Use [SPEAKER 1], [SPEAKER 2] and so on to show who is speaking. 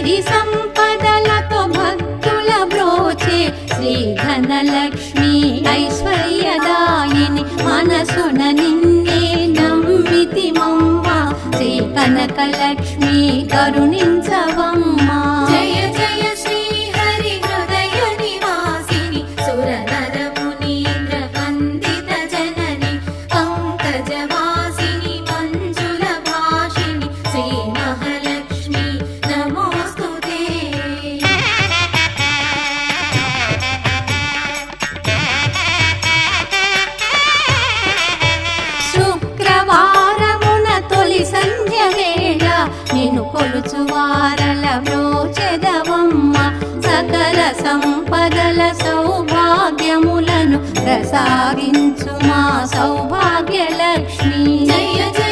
[SPEAKER 1] సిరి సంపదలతో భక్తుల బ్రోచే శ్రీ ధనలక్ష్మి ఐశ్వర్యదాయిని మనసున నిన్నే నమ్మితిమమ్మ శ్రీ కనకలక్ష్మి కరుణించవమ్మా.
[SPEAKER 2] జయ జయ శ్రీ హరి హృదయ నివాసిని సురనర మునీంద్ర వందిత జనని పంకజవాసిని మంజుల భాషిని శ్రీ మహాలక్ష్మి నమోస్తుతే.
[SPEAKER 1] శుక్రవారమున తొలి సంధ్య వేళ నిన్ను కొలుచు వారల బ్రోచెదవమ్మ సకల సంపదల సౌభాగ్యములను ప్రసాదించు మా సౌభాగ్యలక్ష్మి.
[SPEAKER 2] జయ జయ